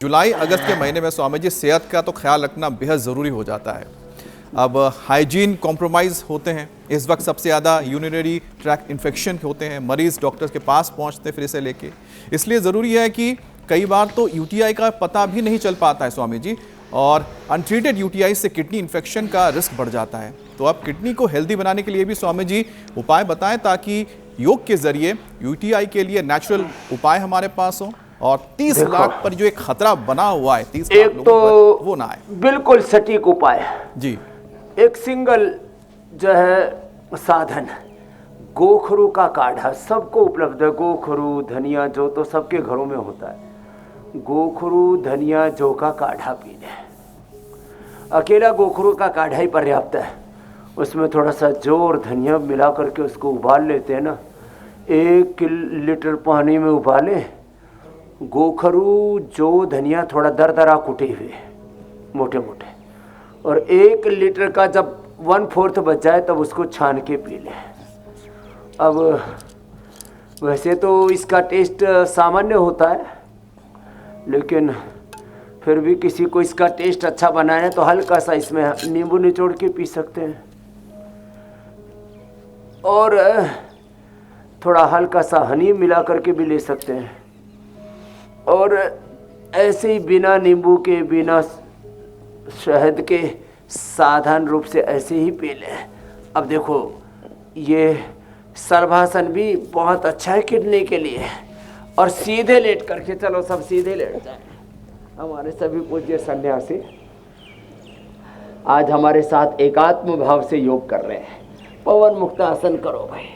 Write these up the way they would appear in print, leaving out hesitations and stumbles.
जुलाई अगस्त के महीने में स्वामी जी सेहत का तो ख्याल रखना बेहद ज़रूरी हो जाता है। अब हाइजीन कॉम्प्रोमाइज़ होते हैं, इस वक्त सबसे ज़्यादा यूरिनरी ट्रैक्ट इन्फेक्शन होते हैं, मरीज़ डॉक्टर्स के पास पहुंचते फिर इसे लेके, इसलिए ज़रूरी है कि कई बार तो यूटीआई का पता भी नहीं चल पाता है स्वामी जी, और अनट्रीटेड यूटीआई से किडनी इन्फेक्शन का रिस्क बढ़ जाता है। तो आप किडनी को हेल्दी बनाने के लिए भी स्वामी जी उपाय बताएं, ताकि योग के जरिए यूटीआई के लिए नेचुरल उपाय हमारे पास हो और 30 लाख पर जो एक खतरा बना हुआ है 30 लाख लोगों पर, वो ना आए। बिल्कुल सटीक उपाय जी। एक सिंगल जो है साधन, गोखरू का काढ़ा सबको उपलब्ध है। गोखरू धनिया जो तो सबके घरों में होता है। गोखरू धनिया जो का काढ़ा पी लें। अकेला गोखरू का काढ़ा ही पर्याप्त है। उसमें थोड़ा सा जो और धनिया मिला करके उसको उबाल लेते हैं ना, 1 लीटर पानी में उबालें। गोखरू जो धनिया थोड़ा दरदरा कुटे हुए मोटे मोटे, और 1 लीटर का जब 1/4 बच जाए तब उसको छान के पी लें। अब वैसे तो इसका टेस्ट सामान्य होता है, लेकिन फिर भी किसी को इसका टेस्ट अच्छा बनाना है तो हल्का सा इसमें नींबू निचोड़ के पी सकते हैं, और थोड़ा हल्का सा हनी मिला करके भी ले सकते हैं, और ऐसे ही बिना नींबू के बिना शहद के साधारण रूप से ऐसे ही पी लें। अब देखो ये सर्वासन भी बहुत अच्छा है किडनी के लिए। और सीधे लेट करके, चलो सब सीधे लेट जाए। हमारे सभी पूज्य सन्यासी आज हमारे साथ एकात्म भाव से योग कर रहे हैं। पवन मुक्त आसन करो भाई।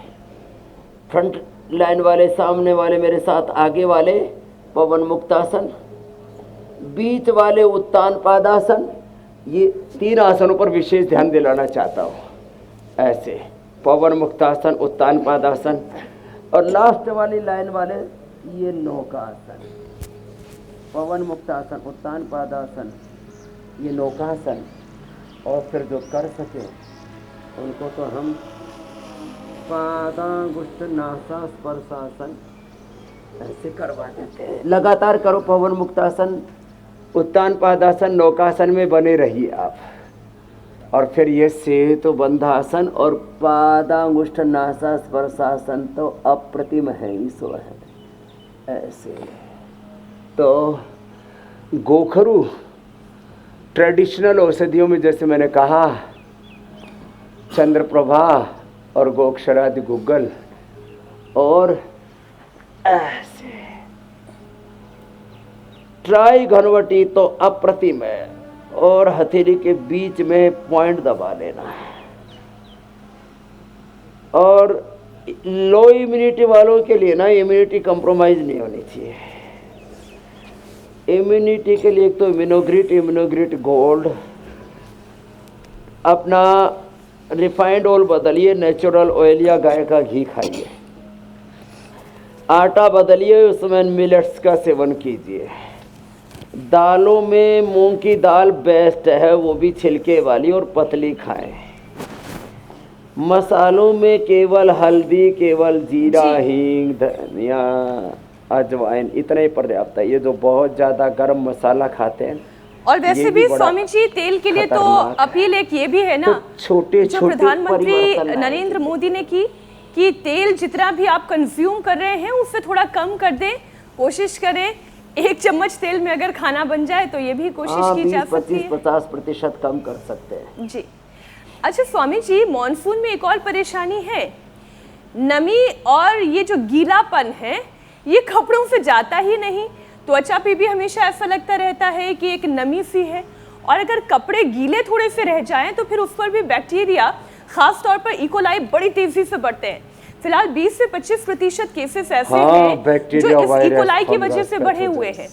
फ्रंट लाइन वाले, सामने वाले मेरे साथ, आगे वाले पवन मुक्त आसन, बीच वाले उत्तान पादासन। ये 3 आसनों पर विशेष ध्यान दिलाना चाहता हूँ। ऐसे पवन मुक्तासन, उत्तान पादासन, और लास्ट वाली लाइन वाले ये नौकासन। पवन मुक्तासन, उत्तान पादासन, ये नौकासन। और फिर जो कर सके उनको तो हम पादांगुष्ठ नासा स्पर्शासन ऐसे करवा देते हैं। लगातार करो पवन मुक्तासन, उत्तान पादासन, नौकासन में बने रहिए आप। और फिर ये सेतु बंधासन और पादांगुष्ठ नासा स्पर्शासन तो अप्रतिम है ही सो है। ऐसे तो गोखरू ट्रेडिशनल औषधियों में, जैसे मैंने कहा, चंद्रप्रभा और गोक्षरादि गुग्गल, और ऐसे ट्राई घनवटी तो अप्रतिम है, और हथेली के बीच में पॉइंट दबा लेना है। और लो इम्यूनिटी वालों के लिए ना इम्यूनिटी कंप्रोमाइज नहीं होनी चाहिए। इम्यूनिटी के लिए एक तो इम्यूनोग्रिट गोल्ड, अपना रिफाइंड ऑयल बदलिए, नेचुरल ऑयल या गाय का घी खाइए। आटा बदलिए, उसमें मिलेट्स का सेवन कीजिए। दालों में मूंग की दाल बेस्ट है, वो भी छिलके वाली और पतली खाएं। मसालों में केवल हल्दी, केवल जीरा, हींग, धनिया, अजवाइन, इतना ही पर्याप्त है। ये जो बहुत ज़्यादा गर्म मसाला खाते हैं, और वैसे भी स्वामी जी तेल के लिए तो अपील एक ये भी है ना, तो छोटे जो प्रधानमंत्री नरेंद्र मोदी ने की कि तेल जितना भी आप कंज्यूम कर रहे हैं उससे थोड़ा कम कर दें। कोशिश करें 1 चम्मच तेल में अगर खाना बन जाए तो ये भी कोशिश की जा सकती है। 20-50% कम कर सकते हैं जी। अच्छा स्वामी जी, मॉनसून में एक और परेशानी है, नमी और ये जो गीलापन है ये कपड़ों से जाता ही नहीं। त्वचा पे भी हमेशा ऐसा लगता रहता है कि एक नमी सी है, और अगर कपड़े गीले थोड़े से रह जाएं तो फिर उस पर भी बैक्टीरिया, खास तौर पर इकोलाई, बड़ी तेजी से बढ़ते हैं। फिलहाल 20 से 25% केसेस ऐसे हैं जो इस इकोलाई की वजह से बढ़े हुए हैं।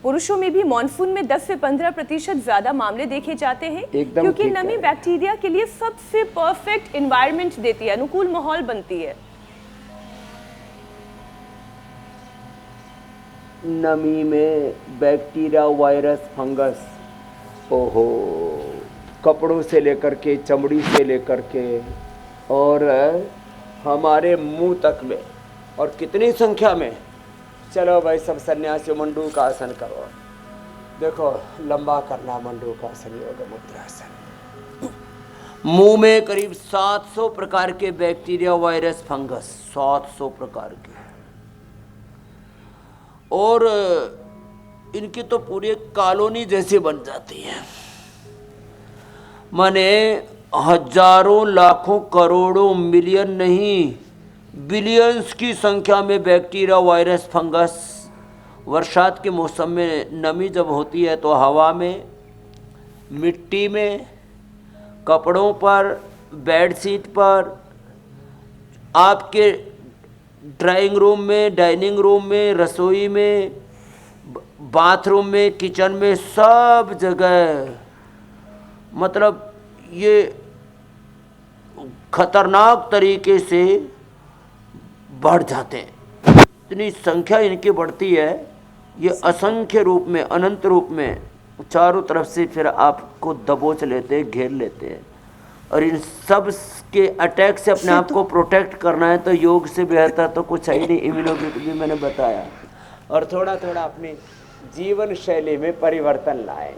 पुरुषों में भी मॉनसून में 10 से 15% ज्यादा मामले देखे जाते हैं, क्योंकि नमी बैक्टीरिया के लिए सबसे परफेक्ट एनवायरनमेंट देती है, अनुकूल माहौल बनती है। नमी में बैक्टीरिया, वायरस, फंगस, ओहो, कपड़ों से लेकर के, चमड़ी से लेकर के, और हमारे मुंह तक में, और कितनी संख्या में। चलो भाई सब सन्यासी मंडू का आसन करो। देखो, लंबा करना मंडूकासन, योग मुद्रासन। मुंह में करीब 700 प्रकार के बैक्टीरिया, वायरस, फंगस, 700 प्रकार के, और इनकी तो पूरी कॉलोनी जैसी बन जाती है। माने हजारों, लाखों, करोड़ों, मिलियन नहीं, बिलियंस की संख्या में बैक्टीरिया, वायरस, फंगस। बरसात के मौसम में नमी जब होती है तो हवा में, मिट्टी में, कपड़ों पर, बेडशीट पर, आपके ड्राइंग रूम में, डाइनिंग रूम में, रसोई में, बाथरूम में, किचन में, सब जगह, मतलब ये खतरनाक तरीके से बढ़ जाते हैं। इतनी संख्या इनकी बढ़ती है, ये असंख्य रूप में, अनंत रूप में चारों तरफ से फिर आपको दबोच लेते हैं, घेर लेते हैं। और इन सब के अटैक से अपने आप को प्रोटेक्ट करना है तो योग से बेहतर तो कुछ है ही नहीं। इम्यूनोग्लोबुलिन भी मैंने बताया, और थोड़ा थोड़ा अपनी जीवन शैली में परिवर्तन लाए।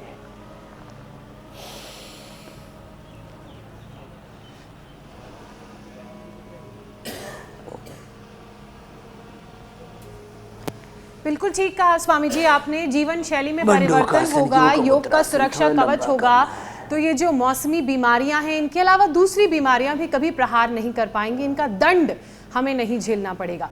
बिल्कुल ठीक कहा स्वामी जी आपने, जीवन शैली में परिवर्तन होगा, योग का सुरक्षा कवच होगा, तो ये जो मौसमी बीमारियां हैं, इनके अलावा दूसरी बीमारियां भी कभी प्रहार नहीं कर पाएंगी, इनका दंड हमें नहीं झेलना पड़ेगा।